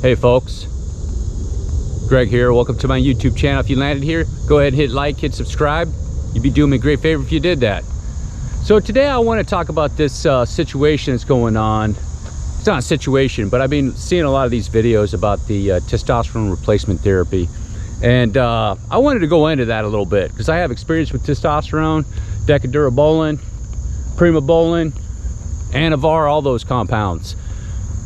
Hey folks, Greg here. Welcome to my YouTube channel. If you landed here, go ahead and hit like, hit subscribe. You'd be doing me a great favor if you did that. So today I want to talk about this situation that's going on. It's not a situation, but I've been seeing a lot of these videos about the testosterone replacement therapy. And I wanted to go into that a little bit because I have experience with testosterone, decadurabolin, primobolan, anavar, all those compounds.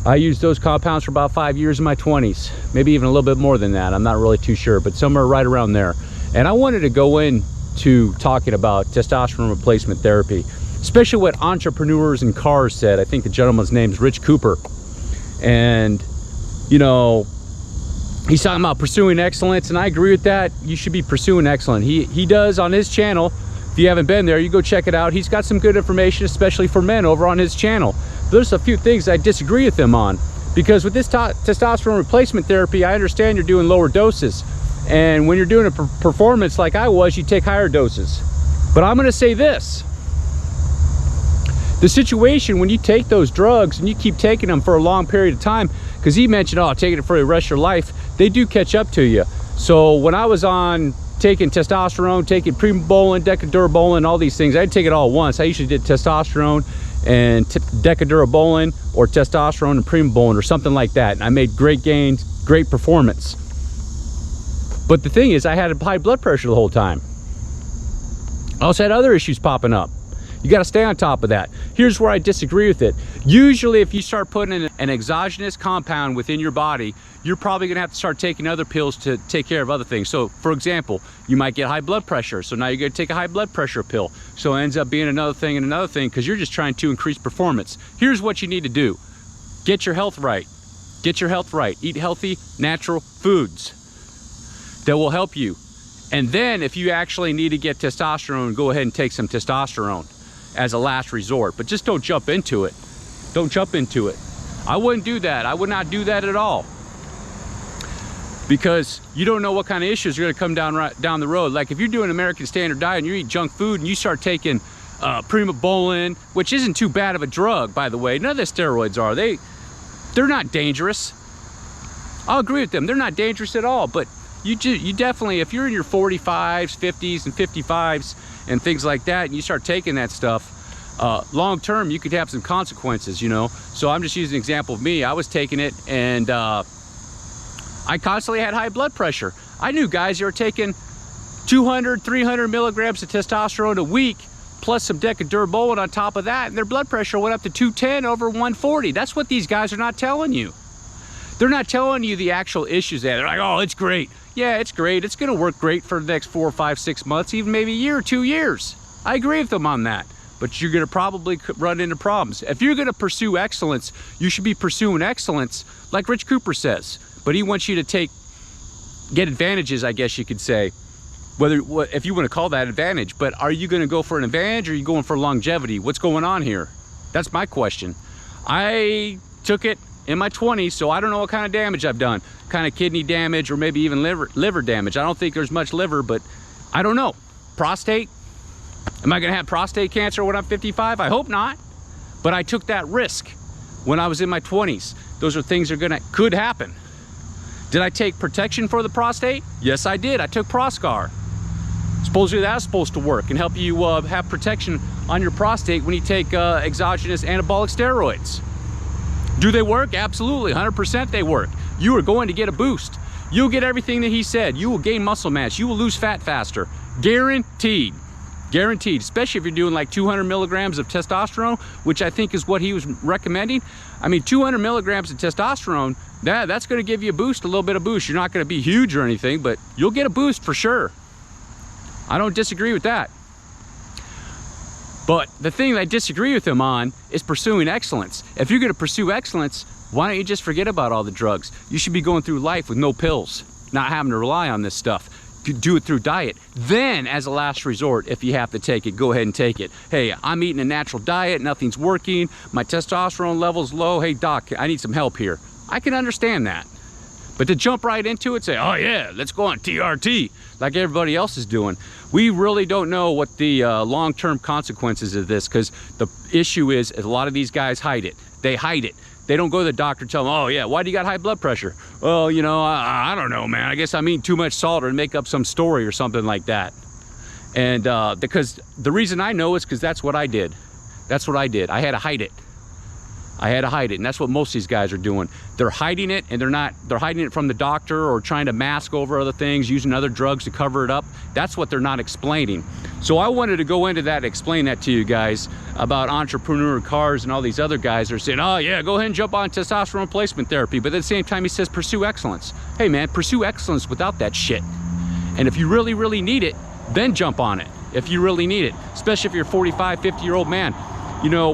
I used those compounds for about 5 years in my 20s, maybe even a little bit more than that. I'm not really too sure, but somewhere right around there. And I wanted to go into talking about testosterone replacement therapy, especially what entrepreneurs in cars said. I think the gentleman's name is Rich Cooper. And, you know, he's talking about pursuing excellence, and I agree with that. You should be pursuing excellence. He does on his channel. If you haven't been there, you go check it out. He's got some good information, especially for men, over on his channel. There's a few things I disagree with him on, because with this testosterone replacement therapy, I understand you're doing lower doses, and when you're doing a performance like I was, you take higher doses. But I'm going to say this: the situation when you take those drugs and you keep taking them for a long period of time, because he mentioned, oh, taking it for the rest of your life, they do catch up to you. So when I was on taking testosterone, taking primobolan, decadurabolin, all these things, I'd take it all at once. I usually did testosterone and decadurabolin, or testosterone and primobolan, or something like that, and I made great gains, great performance. But the thing is, I had high blood pressure the whole time. I also had other issues popping up. You got to stay on top of that. Here's where I disagree with it. Usually if you start putting in an exogenous compound within your body, you're probably going to have to start taking other pills to take care of other things. So for example, you might get high blood pressure, so now you're going to take a high blood pressure pill. So it ends up being another thing and another thing, because you're just trying to increase performance. Here's what you need to do: get your health right. Get your health right. Eat healthy, natural foods that will help you. And then if you actually need to get testosterone, go ahead and take some testosterone as a last resort. But just don't jump into it. Don't jump into it. I wouldn't do that. I would not do that at all, because you don't know what kind of issues are going to come down the road. Like if you're doing American Standard Diet and you eat junk food and you start taking primobolan, which isn't too bad of a drug, by the way. None of the steroids are. They're not dangerous. I'll agree with them. They're not dangerous at all. But you definitely, if you're in your 45s, 50s, and 55s and things like that, and you start taking that stuff, long term, you could have some consequences, you know. So I'm just using an example of me. I was taking it, and I constantly had high blood pressure. I knew guys that were taking 200, 300 milligrams of testosterone a week, plus some decadurabolin on top of that, and their blood pressure went up to 210 over 140. That's what these guys are not telling you. They're not telling you the actual issues there. They're like, oh, it's great. Yeah, it's great. It's going to work great for the next 4, 5, 6 months, even maybe a year or 2 years. I agree with them on that. But you're going to probably run into problems. If you're going to pursue excellence, you should be pursuing excellence like Rich Cooper says. But he wants you to get advantages, I guess you could say, if you want to call that advantage. But are you going to go for an advantage, or are you going for longevity? What's going on here? That's my question. I took it in my 20s, so I don't know what kind of damage I've done. Kind of kidney damage, or maybe even liver damage. I don't think there's much liver, but I don't know. Prostate? Am I going to have prostate cancer when I'm 55? I hope not. But I took that risk when I was in my 20s. Those are things that could happen. Did I take protection for the prostate? Yes, I did. I took Proscar. Supposedly that's supposed to work and help you have protection on your prostate when you take exogenous anabolic steroids. Do they work? Absolutely, 100% they work. You are going to get a boost. You'll get everything that he said. You will gain muscle mass. You will lose fat faster. Guaranteed. Guaranteed, especially if you're doing like 200 milligrams of testosterone, which I think is what he was recommending. I mean, 200 milligrams of testosterone, that's going to give you a boost, a little bit of boost. You're not going to be huge or anything, but you'll get a boost for sure. I don't disagree with that. But the thing that I disagree with him on is pursuing excellence. If you're going to pursue excellence, why don't you just forget about all the drugs? You should be going through life with no pills, not having to rely on this stuff. Do it through diet. Then, as a last resort, if you have to take it, go ahead and take it. Hey, I'm eating a natural diet, nothing's working, my testosterone level's low. Hey doc, I need some help here. I can understand that. But to jump right into it, say, oh yeah, let's go on TRT, like everybody else is doing. We really don't know what the long-term consequences of this, because the issue is a lot of these guys hide it. They hide it. They don't go to the doctor and tell them, oh yeah, why do you got high blood pressure? Well, you know, I don't know, man. I guess I'm eating too much salt, or make up some story or something like that. And because the reason I know is because that's what I did. That's what I did. I had to hide it. I had to hide it, and that's what most of these guys are doing. They're hiding it, and they're hiding it from the doctor, or trying to mask over other things, using other drugs to cover it up. That's what they're not explaining. So I wanted to go into that and explain that to you guys about entrepreneur cars and all these other guys are saying, oh yeah, go ahead and jump on testosterone replacement therapy. But at the same time, he says, pursue excellence. Hey man, pursue excellence without that shit. And if you really, really need it, then jump on it. If you really need it, especially if you're a 45, 50-year-old man. You know,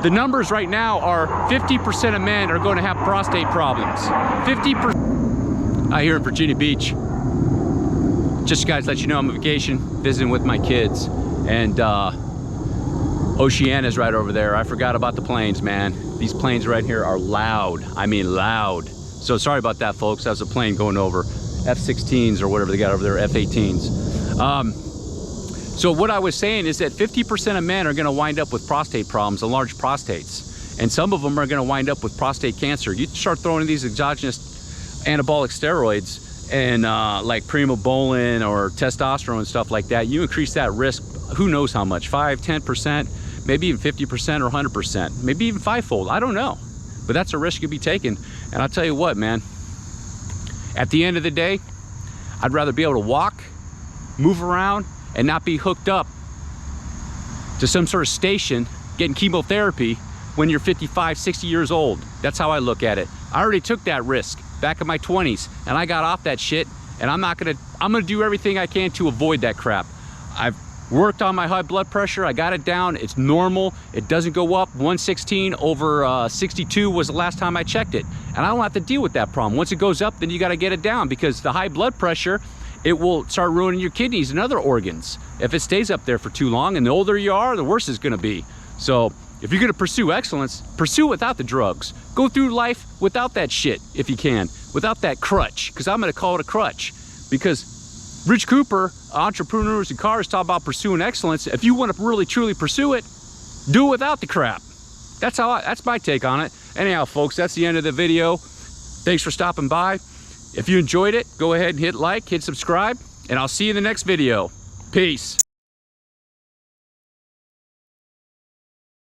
the numbers right now are 50% of men are going to have prostate problems. 50%. I here in Virginia Beach. Just guys, let you know I'm on vacation, visiting with my kids, and Oceana's right over there. I forgot about the planes, man. These planes right here are loud. I mean loud. So sorry about that, folks. That was a plane going over. F-16s or whatever they got over there, F-18s. So what I was saying is that 50% of men are going to wind up with prostate problems, and large prostates. And some of them are going to wind up with prostate cancer. You start throwing in these exogenous anabolic steroids and like primobolan or testosterone and stuff like that, you increase that risk, who knows how much, 5, 10%, maybe even 50% or 100%, maybe even fivefold, I don't know. But that's a risk you'll be taking. And I'll tell you what, man, at the end of the day, I'd rather be able to walk, move around, and not be hooked up to some sort of station getting chemotherapy when you're 55, 60 years old. That's how I look at it. I already took that risk back in my 20s, and I got off that shit, and I'm gonna do everything I can to avoid that crap. I've worked on my high blood pressure. I got it down. It's normal. It doesn't go up. 116 over 62 was the last time I checked it, and I don't have to deal with that problem. Once it goes up, then you got to get it down, because the high blood pressure, it will start ruining your kidneys and other organs if it stays up there for too long. And the older you are, the worse it's going to be. So if you're going to pursue excellence, pursue without the drugs. Go through life without that shit if you can, without that crutch, because I'm going to call it a crutch. Because Rich Cooper, Entrepreneurs and Cars, talk about pursuing excellence. If you want to really truly pursue it, do it without the crap. That's my take on it. Anyhow, folks, that's the end of the video. Thanks for stopping by. If you enjoyed it, go ahead and hit like, hit subscribe, and I'll see you in the next video. Peace.